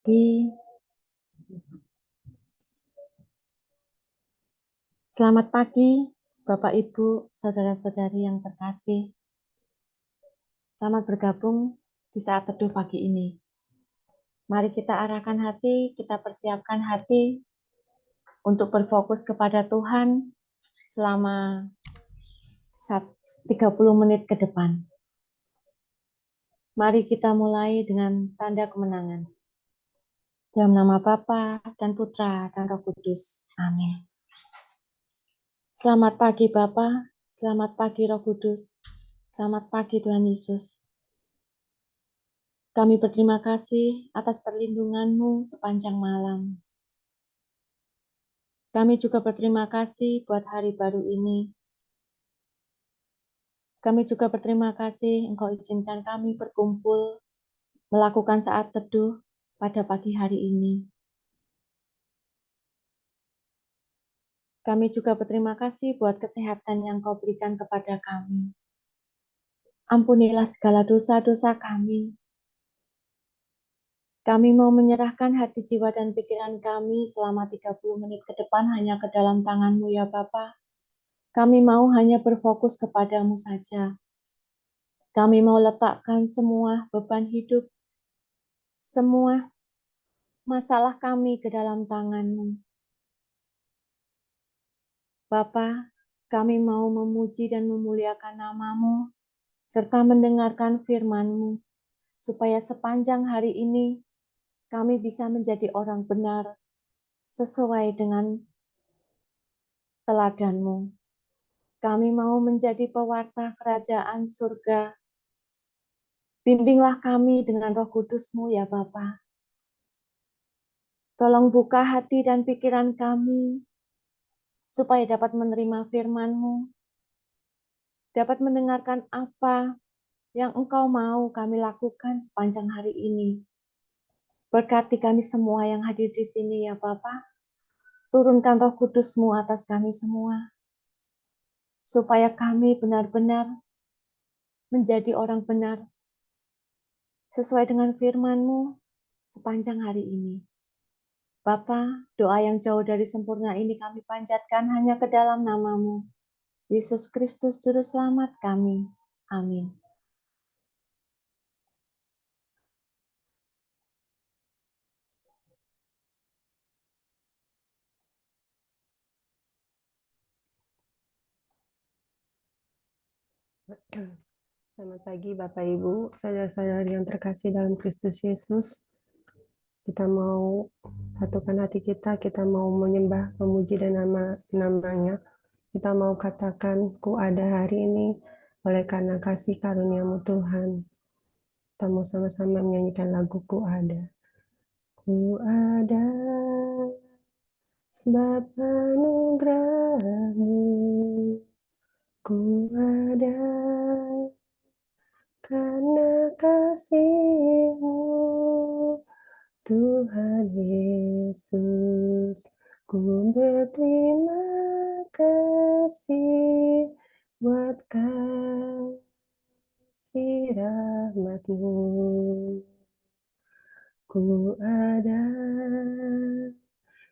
Pagi. Selamat pagi, Bapak, Ibu, saudara-saudari yang terkasih. Selamat bergabung di saat teduh pagi ini. Mari kita arahkan hati, kita persiapkan hati untuk berfokus kepada Tuhan selama 30 menit ke depan. Mari kita mulai dengan tanda kemenangan. Dalam nama Bapa dan Putra dan Roh Kudus. Amin. Selamat pagi Bapa, selamat pagi Roh Kudus, selamat pagi Tuhan Yesus. Kami berterima kasih atas perlindungan-Mu sepanjang malam. Kami juga berterima kasih buat hari baru ini. Kami juga berterima kasih Engkau izinkan kami berkumpul, melakukan saat teduh pada pagi hari ini. Kami juga berterima kasih buat kesehatan yang Kau berikan kepada kami. Ampunilah segala dosa-dosa kami. Kami mau menyerahkan hati, jiwa, dan pikiran kami selama 30 menit ke depan hanya ke dalam tangan-Mu ya Bapa. Kami mau hanya berfokus kepadamu saja. Kami mau letakkan semua beban hidup, semua masalah kami ke dalam tangan-Mu. Bapa, kami mau memuji dan memuliakan nama-Mu, serta mendengarkan firman-Mu, supaya sepanjang hari ini kami bisa menjadi orang benar, sesuai dengan teladan-Mu. Kami mau menjadi pewarta kerajaan surga. Bimbinglah kami dengan Roh Kudus-Mu ya Bapa. Tolong buka hati dan pikiran kami, supaya dapat menerima firman-Mu, dapat mendengarkan apa yang Engkau mau kami lakukan sepanjang hari ini. Berkati kami semua yang hadir di sini ya Bapa. Turunkan Roh Kudus-Mu atas kami semua, supaya kami benar-benar menjadi orang benar, sesuai dengan firman-Mu sepanjang hari ini. Bapa, doa yang jauh dari sempurna ini kami panjatkan hanya ke dalam nama-Mu, Yesus Kristus Juru Selamat kami. Amin. Selamat pagi Bapak Ibu, saudara-saudari yang terkasih dalam Kristus Yesus. Kita mau satukan hati kita mau menyembah, memuji dan namanya. Kita mau katakan, ku ada hari ini oleh karena kasih karunia-Mu Tuhan. Kita mau sama-sama menyanyikan lagu Ku Ada. Ku ada sebab anugerah-Mu. Ku ada karena kasih-Mu, Tuhan Yesus. Ku berterima kasih buat kasih rahmat-Mu. Ku ada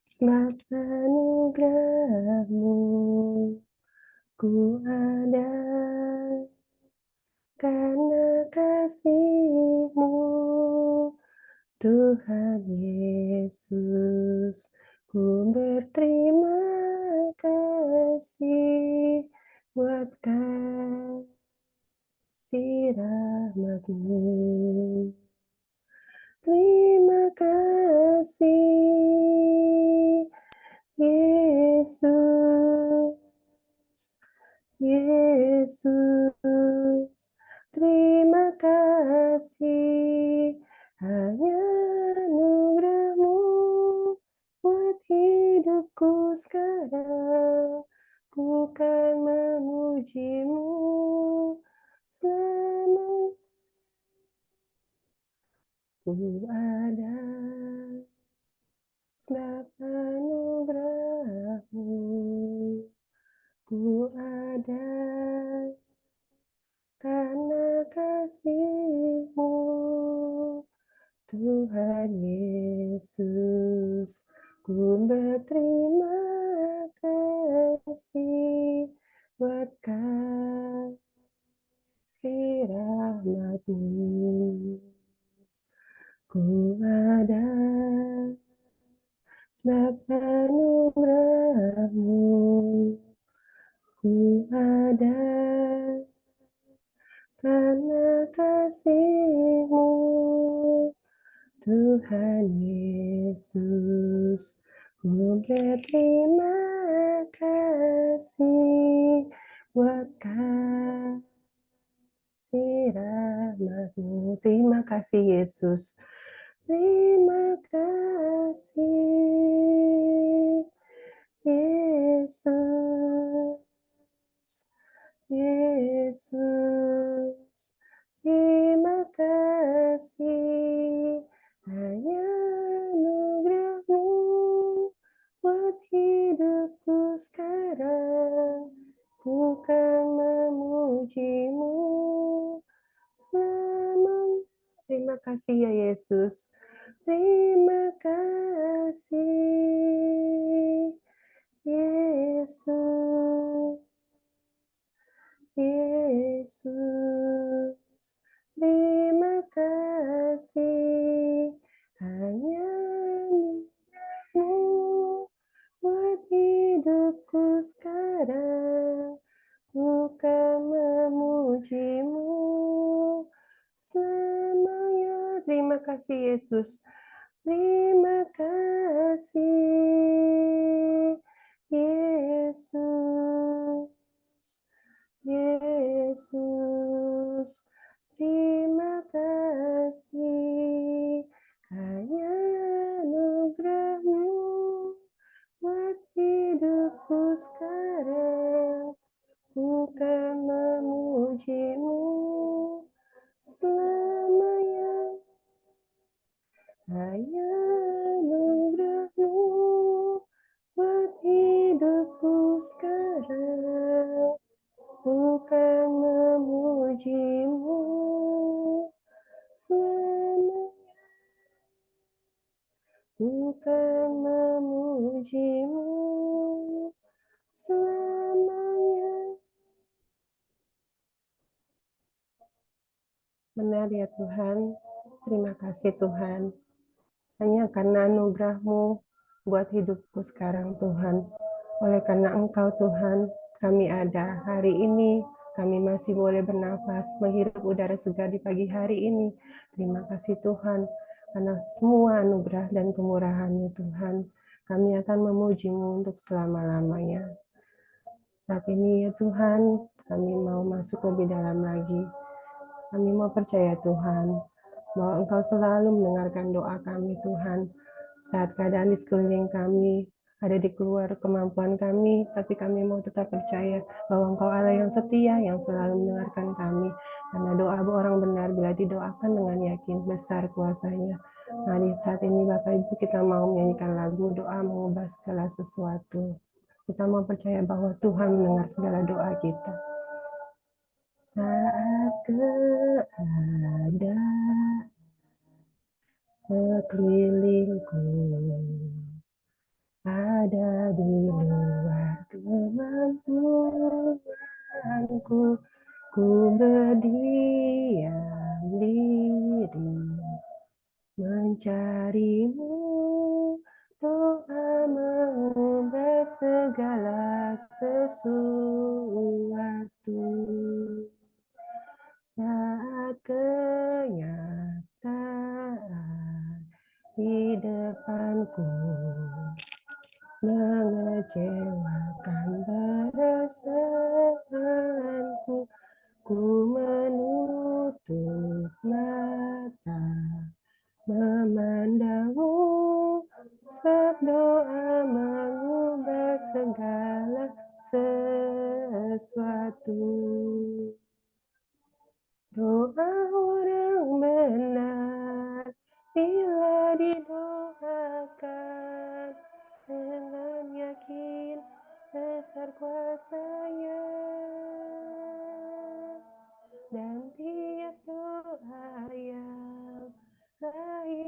sebab anugerah-Mu. Ku ada karena kasih-Mu, Tuhan Yesus. Ku berterima kasih buat kasih rahmat-Mu. Terima kasih Yesus, Yesus, terima kasih, hanya anugerah-Mu buat hidupku sekarang. Ku kan memuji-Mu selama ku ada. Sebab anugerah-Mu, ku ada karena kasih-Mu, Tuhan Yesus, ku berterima kasih buat kasih rahmat-Mu. Ku ada sebab anugerah-Mu, ku ada karena kasih-Mu, Tuhan Yesus. Ku berterima kasih buat kasih rahmat-Mu. Terima kasih Yesus. Terima kasih Yesus. Yesus, terima kasih, hanya anugerah-Mu buat hidupku sekarang. Ku kan memuji-Mu selamanya. Terima kasih ya Yesus. Terima kasih Yesus. Yesus, terima kasih, hanya anugerah-Mu buat hidupku sekarang. Ku kan memuji-Mu selamanya. Terima kasih Yesus. Terima kasih Yesus. Yesus, terima kasih, hanya anugerah-Mu buat hidupku sekarang. Ku kan memuji-Mu selamanya, hanya anugerah-Mu buat hidupku sekarang. Ku kan memuji-Mu selamanya. Ku kan memuji-Mu selamanya. Benar ya Tuhan, terima kasih Tuhan. Hanya karena anugerah-Mu buat hidupku sekarang Tuhan. Oleh karena Engkau Tuhan, kami ada hari ini, kami masih boleh bernafas, menghirup udara segar di pagi hari ini. Terima kasih Tuhan, karena semua anugerah dan kemurahan-Mu Tuhan. Kami akan memuji-Mu untuk selama-lamanya. Saat ini ya Tuhan, kami mau masuk lebih dalam lagi. Kami mau percaya Tuhan, bahwa Engkau selalu mendengarkan doa kami Tuhan. Saat keadaan di sekeliling kami ada di luar kemampuan kami, tapi kami mau tetap percaya bahwa Engkau Allah yang setia, yang selalu mendengarkan kami. Karena doa orang benar bila didoakan dengan yakin, besar kuasanya. Mari saat ini Bapak Ibu kita mau menyanyikan lagu doa mengubah segala sesuatu. Kita mau percaya bahwa Tuhan mendengar segala doa kita. Saat keadaan sekelilingku ada di luar kemampuanku, ku berdiam diri mencari-Mu, doa mengubah segala sesuatu. Saat kenyataan di depanku mengecewakan perasaanku, ku menutup mata memandang-Mu, sebab doa mengubah segala sesuatu. Doa orang benar bila didoakan dengan yakin besar kuasanya, dan tiap doa yang lahir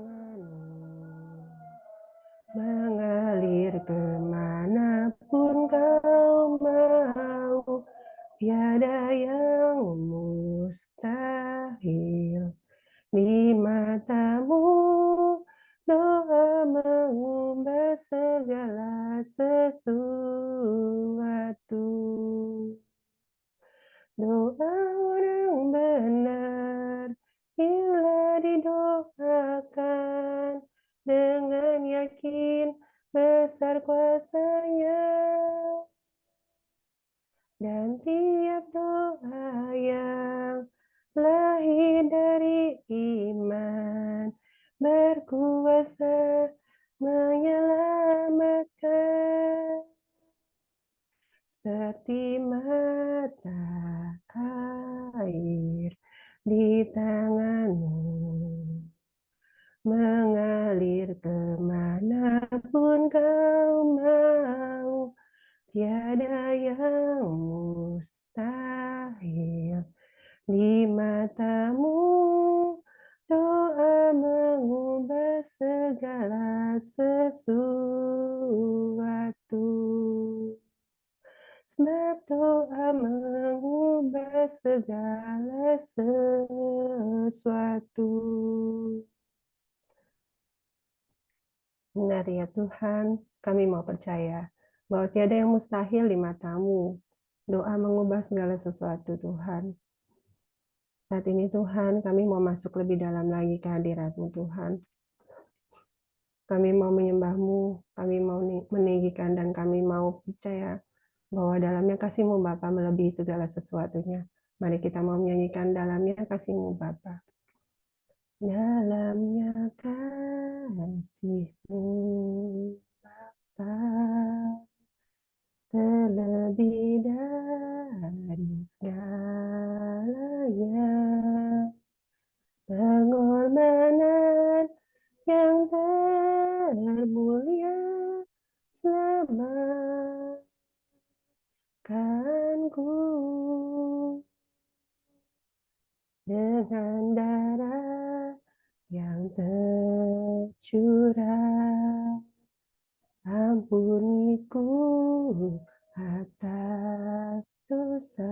tangan-Mu mengalir kemanapun Kau mau, tiada yang mustahil di mata-Mu. Doa mengubah segala sesuatu. Doa orang benar bila didoakan dengan yakin besar kuasanya, dan tiap doa yang lahir dari iman berkuasa menyelamatkan, seperti mata air di tangan-Mu mengalir kemanapun Kau mau, tiada yang mustahil di mata-Mu. Doa mengubah segala sesuatu. Sebab doa mengubah segala sesuatu. Benar ya Tuhan, kami mau percaya bahwa tiada yang mustahil di mata-Mu. Doa mengubah segala sesuatu Tuhan. Saat ini Tuhan, kami mau masuk lebih dalam lagi ke hadirat-Mu Tuhan. Kami mau menyembah-Mu, kami mau meninggikan, dan kami mau percaya bahwa dalamnya kasih-Mu Bapa melebihi segala sesuatunya. Mari kita mau menyanyikan dalamnya kasih-Mu Bapa. Dalamnya kasih-Mu Bapa, terlebih dari segalanya. Pengorbanan yang termulia selamatkanku, dengan darah yang tercurah, ampuniku atas dosa.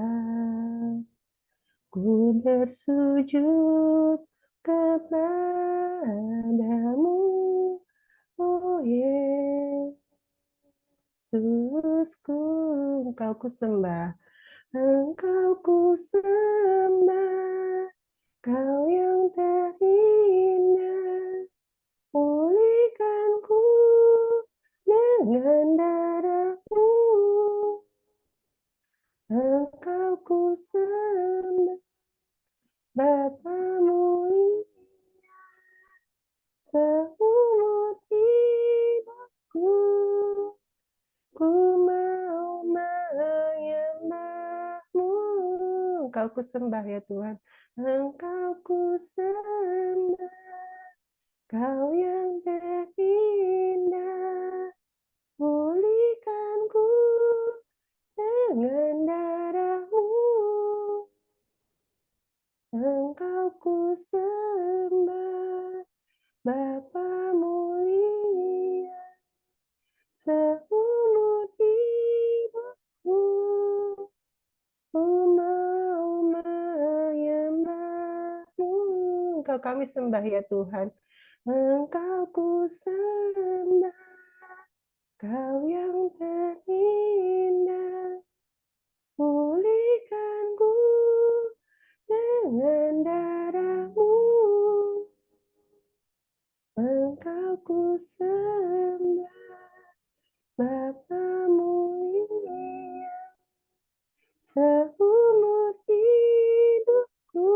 Ku bersujud kepadamu, oh Yesusku. Engkau ku sembah, Engkau ku sembah, Kau yang terindah. Pulihkanku dengan darah-Mu, Engkau ku sembah, Bapa mulia, seumur hidupku ku mau menyembah-Mu. Engkau ku sembah ya Tuhan, Engkau ku sembah, Kau yang terindah. Pulihkanku dengan darah-Mu, Engkau ku sembah, Bapa mulia, seumur hidupku ku mau menyembah-Mu. Engkau kami sembah ya Tuhan, Engkau ku sembah, Kau yang terindah. Pulihkanku dengan darah-Mu, Engkau ku sembah, Bapa mulia, seumur hidupku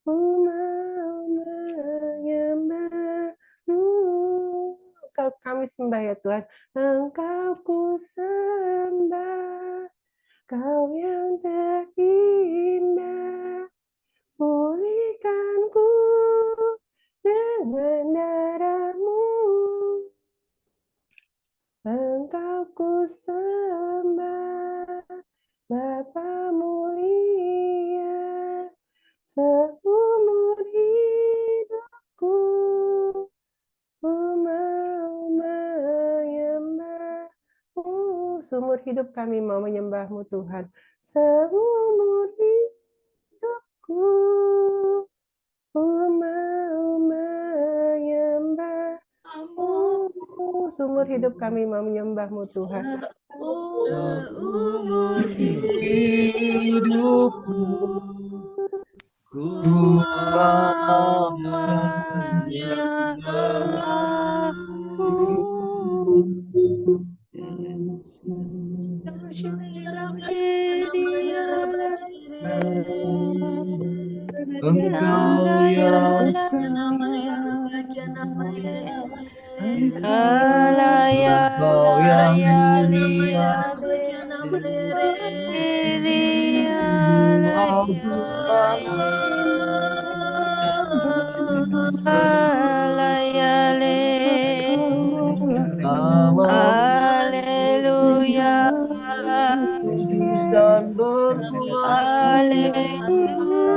ku mau menyembah-Mu. Engkau kami sembah ya Tuhan, Engkau ku sembah, Kau yang terindah. Pulihkanku dengan darah-Mu, Engkau ku sembah, Bapa mulia, seumur hidupku seumur hidup kami mau menyembah-Mu Tuhan. Seumur hidupku, ku mau menyembah-Mu. Seumur hidup kami mau menyembah-Mu Tuhan. Seumur hidupku ku mau Engkau yang Engkau yang mulia, aku Haleluya. kudus dan berkuasa. Haleluya.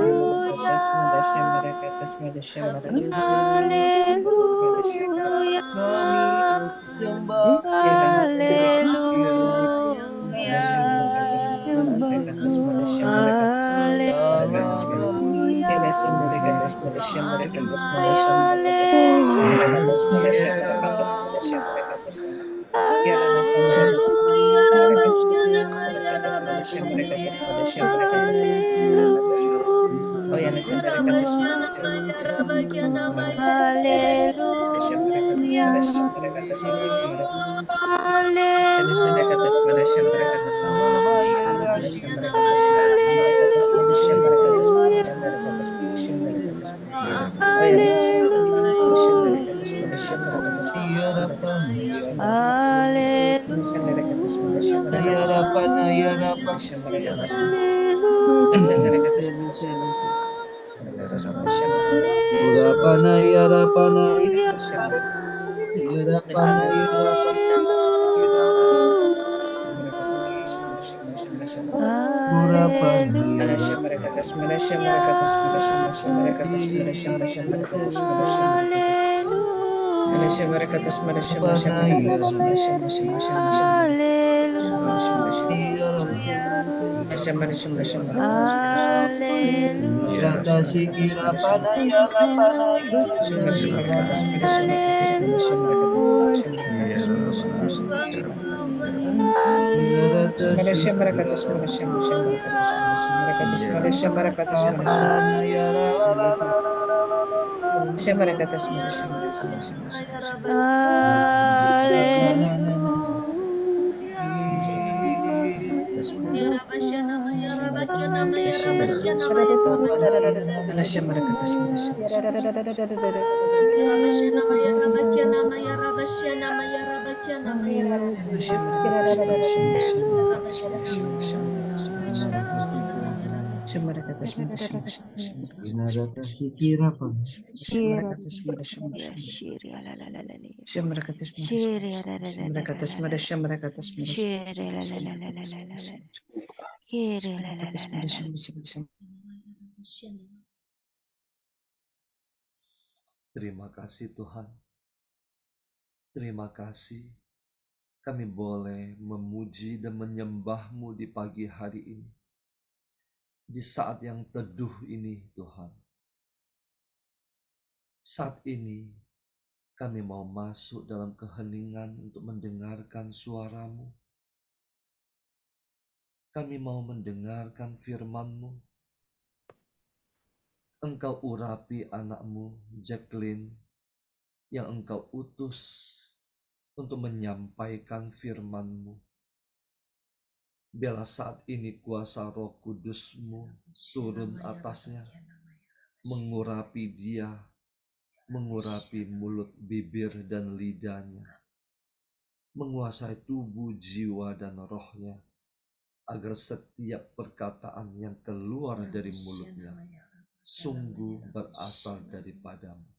Kami sembah Terima kasih Tuhan. Terima kasih kami boleh memuji dan menyembah-Mu di pagi hari ini. Di saat yang teduh ini Tuhan. Saat ini kami mau masuk dalam keheningan untuk mendengarkan suara-Mu. Kami mau mendengarkan firman-Mu. Engkau urapi anak-Mu, Jacqueline, yang Engkau utus untuk menyampaikan firman-Mu. Biarlah saat ini kuasa Roh Kudus-Mu turun atasnya, mengurapi dia, mengurapi mulut, bibir, dan lidahnya, menguasai tubuh, jiwa, dan rohnya, agar setiap perkataan yang keluar dari mulutnya sungguh berasal daripadamu.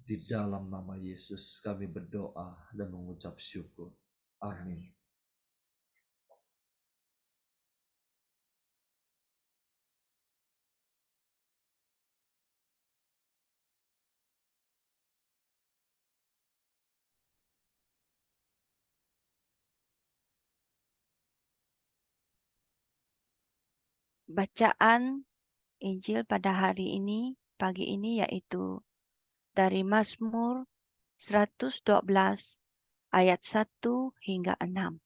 Di dalam nama Yesus kami berdoa dan mengucap syukur. Amin. Bacaan Injil pada hari ini, pagi ini, yaitu dari Mazmur 112 ayat 1 hingga 6.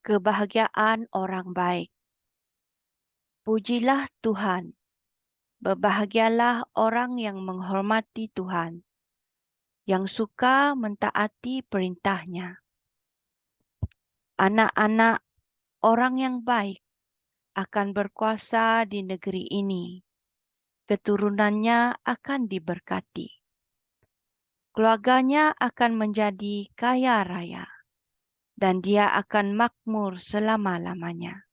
Kebahagiaan orang baik. Pujilah Tuhan. Berbahagialah orang yang menghormati Tuhan, yang suka mentaati perintahnya. Anak-anak orang yang baik akan berkuasa di negeri ini. Keturunannya akan diberkati. Keluarganya akan menjadi kaya raya, dan dia akan makmur selama-lamanya.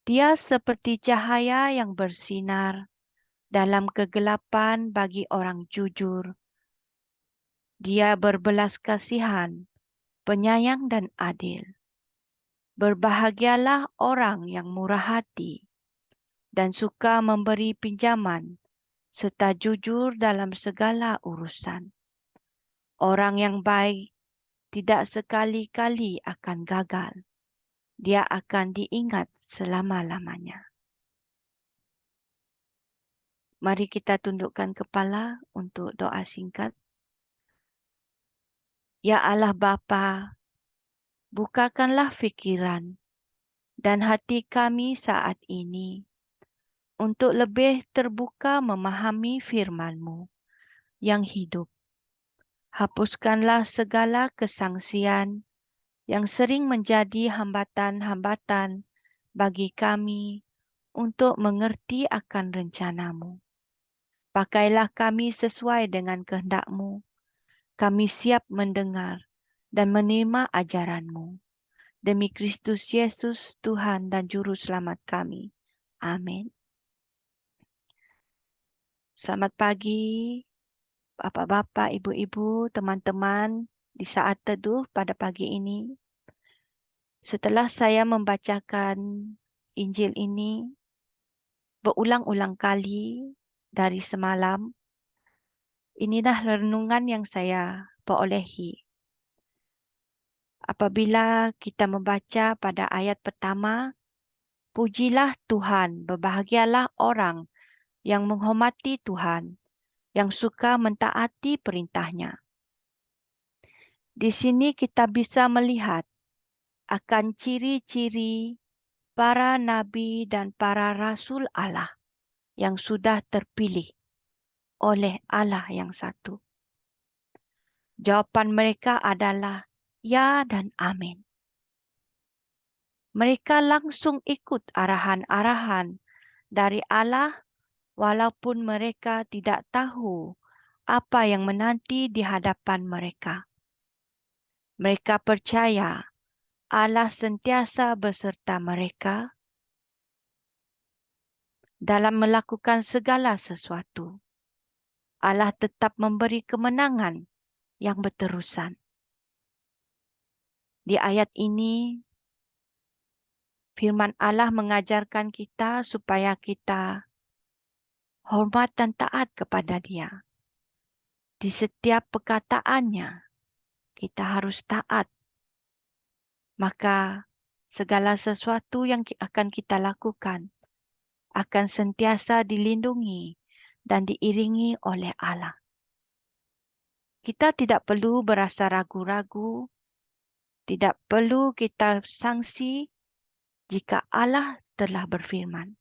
Dia seperti cahaya yang bersinar dalam kegelapan bagi orang jujur. Dia berbelas kasihan, penyayang dan adil. Berbahagialah orang yang murah hati dan suka memberi pinjaman, serta jujur dalam segala urusan. Orang yang baik tidak sekali-kali akan gagal. Dia akan diingat selama-lamanya. Mari kita tundukkan kepala untuk doa singkat. Ya Allah Bapa, bukakanlah fikiran dan hati kami saat ini untuk lebih terbuka memahami firman-Mu yang hidup. Hapuskanlah segala kesangsian yang sering menjadi hambatan-hambatan bagi kami untuk mengerti akan rencana-Mu. Pakailah kami sesuai dengan kehendak-Mu. Kami siap mendengar dan menerima ajaran-Mu. Demi Kristus Yesus, Tuhan dan Juru Selamat kami. Amin. Selamat pagi, Bapak-bapak, Ibu-ibu, teman-teman di saat teduh pada pagi ini. Setelah saya membacakan Injil ini berulang-ulang kali dari semalam, inilah renungan yang saya perolehi. Apabila kita membaca pada ayat pertama, pujilah Tuhan, berbahagialah orang yang menghormati Tuhan, yang suka mentaati perintahnya. Di sini kita bisa melihat akan ciri-ciri para nabi dan para rasul Allah yang sudah terpilih oleh Allah yang satu. Jawapan mereka adalah ya dan amin. Mereka langsung ikut arahan-arahan dari Allah walaupun mereka tidak tahu apa yang menanti di hadapan mereka. Mereka percaya Allah sentiasa beserta mereka dalam melakukan segala sesuatu. Allah tetap memberi kemenangan yang berterusan. Di ayat ini, firman Allah mengajarkan kita supaya kita hormat dan taat kepada Dia. Di setiap perkataannya, kita harus taat. Maka segala sesuatu yang akan kita lakukan akan sentiasa dilindungi dan diiringi oleh Allah. Kita tidak perlu berasa ragu-ragu, tidak perlu kita sangsi jika Allah telah berfirman.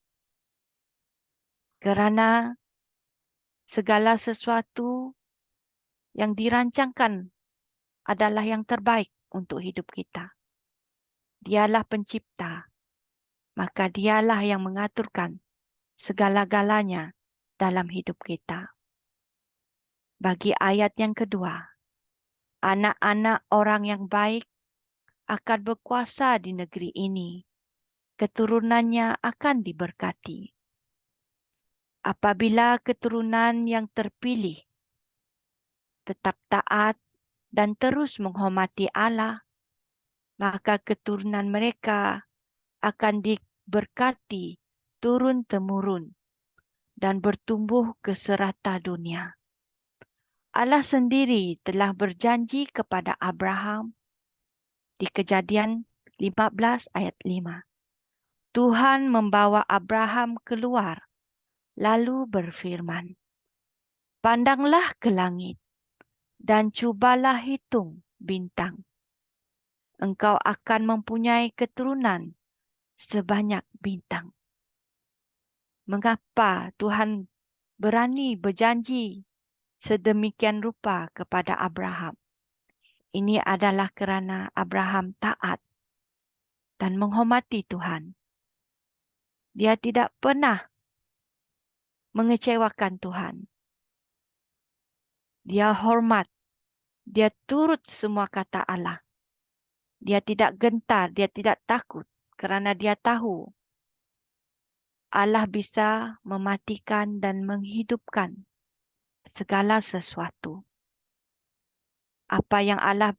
Kerana segala sesuatu yang dirancangkan adalah yang terbaik untuk hidup kita. Dialah pencipta, maka dialah yang mengaturkan segala-galanya dalam hidup kita. Bagi ayat yang kedua, anak-anak orang yang baik akan berkuasa di negeri ini. Keturunannya akan diberkati. Apabila keturunan yang terpilih tetap taat dan terus menghormati Allah, maka keturunan mereka akan diberkati turun-temurun dan bertumbuh ke serata dunia. Allah sendiri telah berjanji kepada Abraham, di Kejadian 15 ayat 5. Tuhan membawa Abraham keluar, lalu berfirman, "Pandanglah ke langit dan cubalah hitung bintang. Engkau akan mempunyai keturunan sebanyak bintang." Mengapa Tuhan berani berjanji sedemikian rupa kepada Abraham? Ini adalah kerana Abraham taat dan menghormati Tuhan. Dia tidak pernah mengecewakan Tuhan. Dia hormat, dia turut semua kata Allah. Dia tidak gentar, dia tidak takut kerana dia tahu Allah bisa mematikan dan menghidupkan segala sesuatu. Apa yang Allah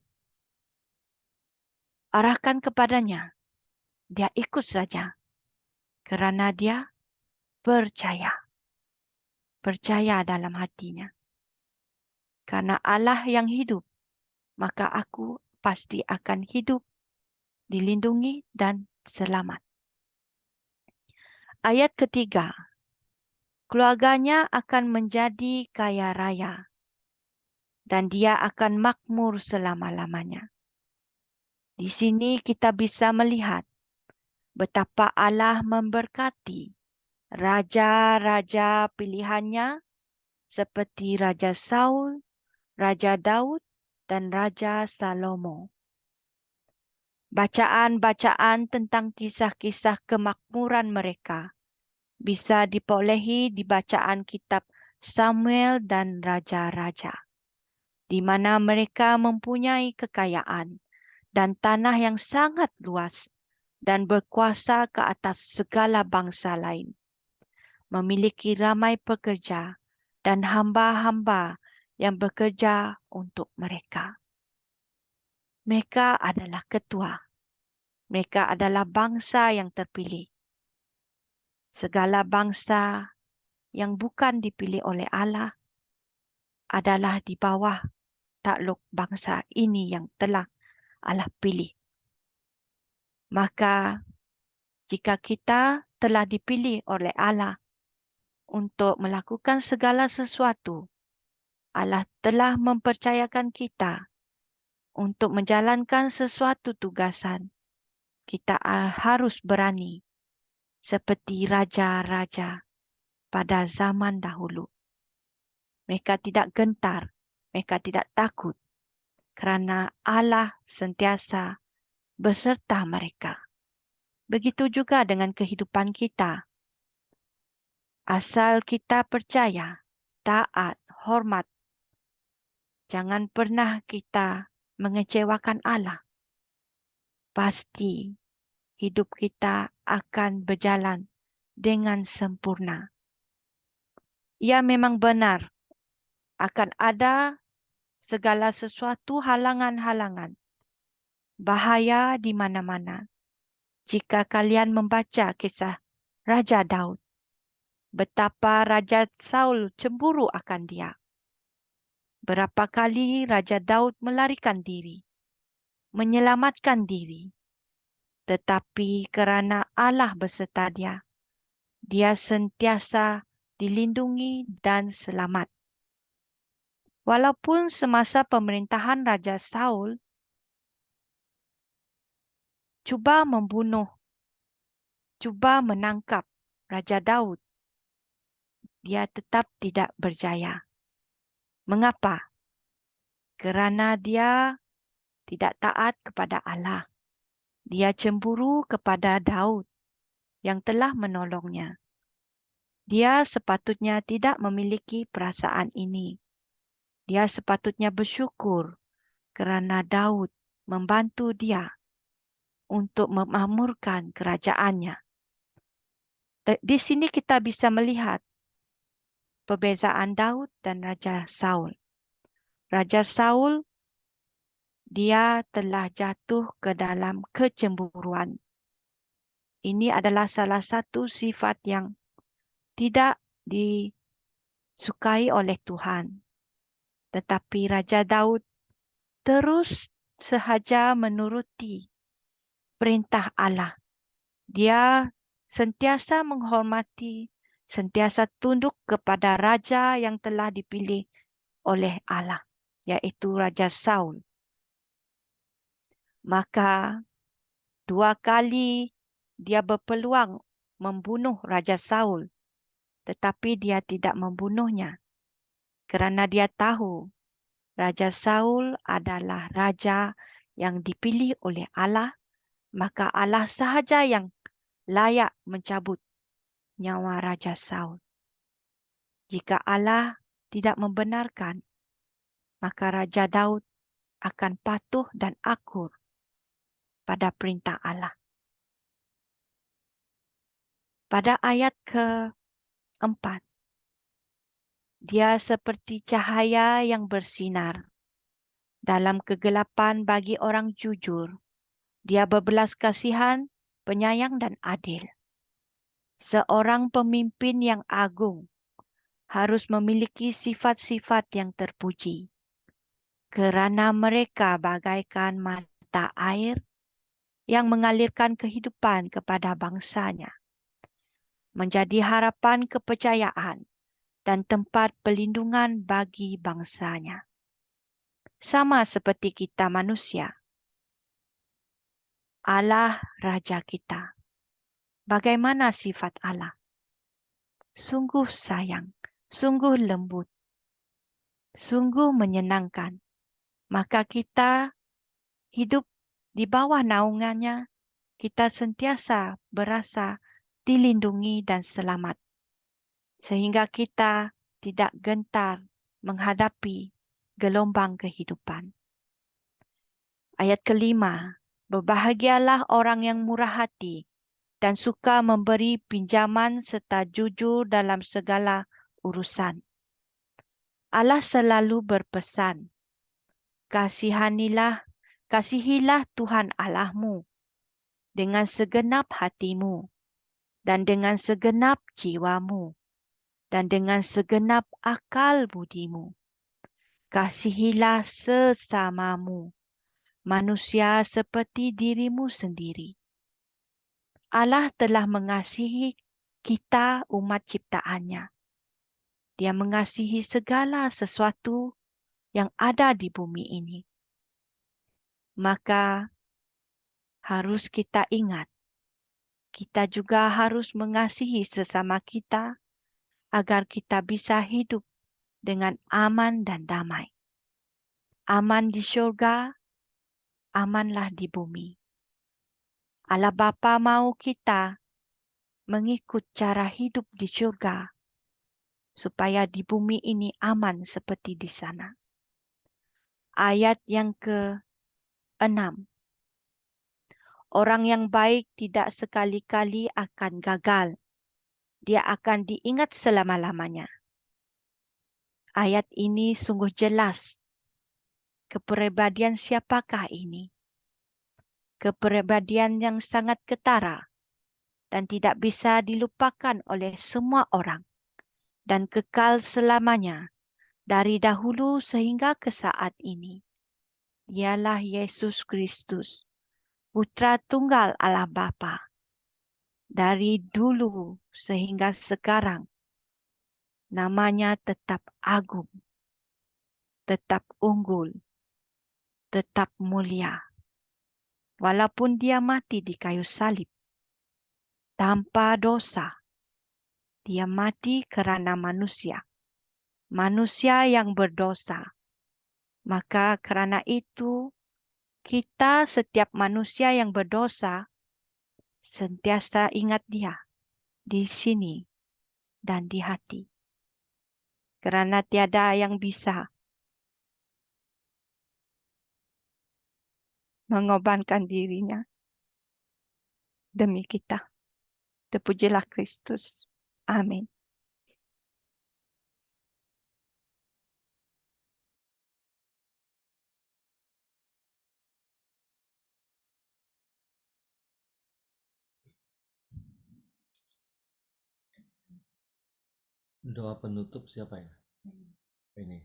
arahkan kepadanya, dia ikut saja kerana dia percaya. Percaya dalam hatinya. Karena Allah yang hidup, maka aku pasti akan hidup, dilindungi dan selamat. Ayat ketiga, keluarganya akan menjadi kaya raya dan dia akan makmur selama-lamanya. Di sini kita bisa melihat betapa Allah memberkati raja-raja pilihannya seperti Raja Saul, Raja Daud, dan Raja Salomo. Bacaan-bacaan tentang kisah-kisah kemakmuran mereka bisa diperolehi di bacaan kitab Samuel dan Raja-Raja, di mana mereka mempunyai kekayaan dan tanah yang sangat luas dan berkuasa ke atas segala bangsa lain, memiliki ramai pekerja dan hamba-hamba yang bekerja untuk mereka. Mereka adalah ketua. Mereka adalah bangsa yang terpilih. Segala bangsa yang bukan dipilih oleh Allah adalah di bawah takluk bangsa ini yang telah Allah pilih. Maka jika kita telah dipilih oleh Allah untuk melakukan segala sesuatu, Allah telah mempercayakan kita untuk menjalankan sesuatu tugasan. Kita harus berani seperti raja-raja pada zaman dahulu. Mereka tidak gentar, mereka tidak takut kerana Allah sentiasa beserta mereka. Begitu juga dengan kehidupan kita. Asal kita percaya, taat, hormat, jangan pernah kita mengecewakan Allah. Pasti hidup kita akan berjalan dengan sempurna. Ya, memang benar akan ada segala sesuatu halangan-halangan, bahaya di mana-mana. Jika kalian membaca kisah Raja Daud, betapa Raja Saul cemburu akan dia. Berapa kali Raja Daud melarikan diri, menyelamatkan diri. Tetapi kerana Allah beserta dia, dia sentiasa dilindungi dan selamat. Walaupun semasa pemerintahan Raja Saul cuba membunuh, cuba menangkap Raja Daud, dia tetap tidak berjaya. Mengapa? Kerana dia tidak taat kepada Allah. Dia cemburu kepada Daud yang telah menolongnya. Dia sepatutnya tidak memiliki perasaan ini. Dia sepatutnya bersyukur kerana Daud membantu dia untuk memakmurkan kerajaannya. Di sini kita bisa melihat perbezaan Daud dan Raja Saul. Raja Saul, dia telah jatuh ke dalam kecemburuan. Ini adalah salah satu sifat yang tidak disukai oleh Tuhan. Tetapi Raja Daud terus sahaja menuruti perintah Allah. Dia sentiasa menghormati, sentiasa tunduk kepada raja yang telah dipilih oleh Allah, yaitu Raja Saul. Maka 2 kali dia berpeluang membunuh Raja Saul, tetapi dia tidak membunuhnya kerana dia tahu Raja Saul adalah raja yang dipilih oleh Allah, maka Allah sahaja yang layak mencabut nyawa Raja Saul. Jika Allah tidak membenarkan, maka Raja Daud akan patuh dan akur pada perintah Allah. Pada ayat ke-4, dia seperti cahaya yang bersinar dalam kegelapan bagi orang jujur. Dia berbelas kasihan, penyayang dan adil. Seorang pemimpin yang agung harus memiliki sifat-sifat yang terpuji, kerana mereka bagaikan mata air yang mengalirkan kehidupan kepada bangsanya, menjadi harapan kepercayaan dan tempat perlindungan bagi bangsanya. Sama seperti kita manusia, Allah Raja kita. Bagaimana sifat Allah? Sungguh sayang, sungguh lembut, sungguh menyenangkan. Maka kita hidup di bawah naungannya, kita sentiasa berasa dilindungi dan selamat. Sehingga kita tidak gentar menghadapi gelombang kehidupan. Ayat ke-5, berbahagialah orang yang murah hati dan suka memberi pinjaman serta jujur dalam segala urusan. Allah selalu berpesan, kasihilah Tuhan Allahmu dengan segenap hatimu dan dengan segenap jiwamu dan dengan segenap akal budimu. Kasihilah sesamamu, manusia seperti dirimu sendiri. Allah telah mengasihi kita umat ciptaannya. Dia mengasihi segala sesuatu yang ada di bumi ini. Maka harus kita ingat, kita juga harus mengasihi sesama kita agar kita bisa hidup dengan aman dan damai. Aman di syurga, amanlah di bumi. Allah Bapa mau kita mengikut cara hidup di syurga supaya di bumi ini aman seperti di sana. Ayat yang ke-6. Orang yang baik tidak sekali-kali akan gagal. Dia akan diingat selama-lamanya. Ayat ini sungguh jelas. Kepribadian siapakah ini? Kepribadian yang sangat ketara dan tidak bisa dilupakan oleh semua orang dan kekal selamanya dari dahulu sehingga ke saat ini. Dialah Yesus Kristus, Putra Tunggal Allah Bapa. Dari dulu sehingga sekarang, namanya tetap agung, tetap unggul, tetap mulia. Walaupun dia mati di kayu salib, tanpa dosa, dia mati kerana manusia. Manusia yang berdosa. Maka kerana itu, kita setiap manusia yang berdosa, sentiasa ingat dia di sini dan di hati. Kerana tiada yang bisa mengorbankan dirinya demi kita. Terpujilah Kristus. Amin. Doa penutup siapa ya? Ini.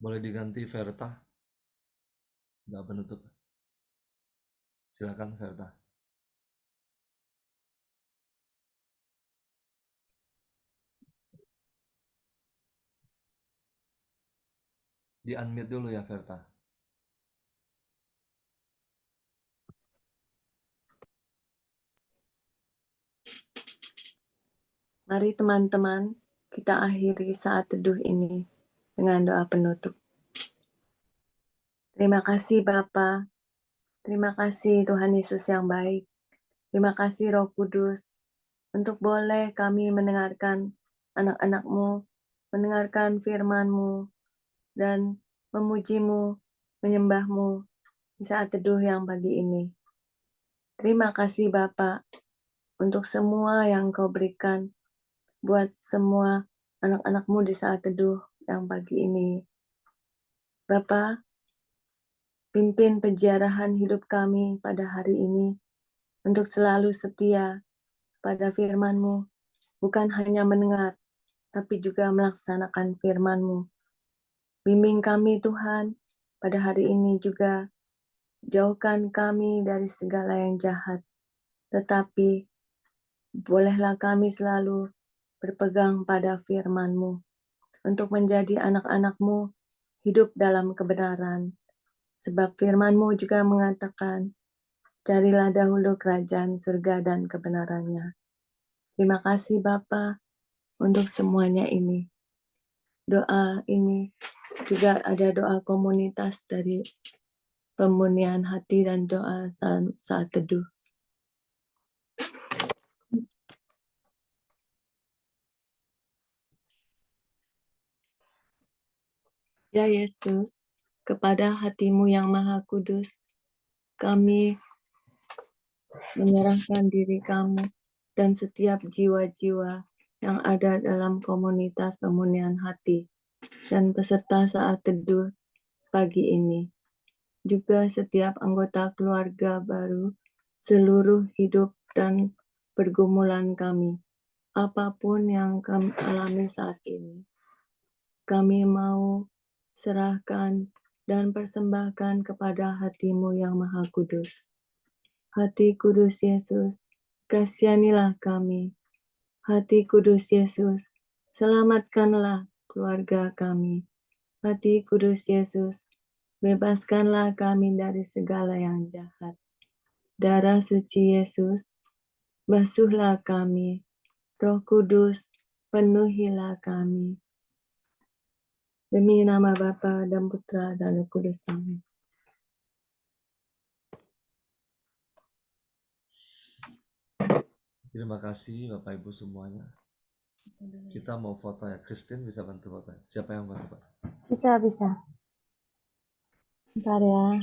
Boleh diganti Verta. Doa penutup. Silakan Verta. Di unmute dulu ya Verta. Mari teman-teman, kita akhiri saat teduh ini dengan doa penutup. Terima kasih Bapa, terima kasih Tuhan Yesus yang baik, terima kasih Roh Kudus, untuk boleh kami mendengarkan anak-anak-Mu, mendengarkan firman-Mu, dan memuji-Mu, menyembah-Mu di saat teduh yang pagi ini. Terima kasih Bapa untuk semua yang Kau berikan buat semua anak-anak-Mu di saat teduh yang pagi ini. Bapa, pimpin peziarahan hidup kami pada hari ini untuk selalu setia pada firman-Mu, bukan hanya mendengar, tapi juga melaksanakan firman-Mu. Bimbing kami Tuhan, pada hari ini juga jauhkan kami dari segala yang jahat, tetapi bolehlah kami selalu berpegang pada firman-Mu untuk menjadi anak-anak-Mu hidup dalam kebenaran. Sebab firman-Mu juga mengatakan, carilah dahulu kerajaan surga dan kebenarannya. Terima kasih Bapa untuk semuanya ini. Doa ini juga ada doa komunitas dari pemurnian hati dan doa saat teduh. Ya Yesus, kepada hati-Mu yang maha kudus, kami menyerahkan diri Kamu dan setiap jiwa-jiwa yang ada dalam komunitas pemurnian hati dan peserta saat teduh pagi ini. Juga setiap anggota keluarga baru, seluruh hidup dan pergumulan kami, apapun yang kami alami saat ini. Kami mau serahkan dan persembahkan kepada hati-Mu yang maha kudus. Hati kudus Yesus, kasihanilah kami. Hati kudus Yesus, selamatkanlah keluarga kami. Hati kudus Yesus, bebaskanlah kami dari segala yang jahat. Darah suci Yesus, basuhlah kami. Roh Kudus, penuhilah kami. Demi nama Bapa dan Putra dan Roh Kudus. Amin. Terima kasih Bapak Ibu semuanya. Kita mau foto ya. Christine bisa bantu foto. Siapa yang bantu Pak? Bisa. Bentar ya.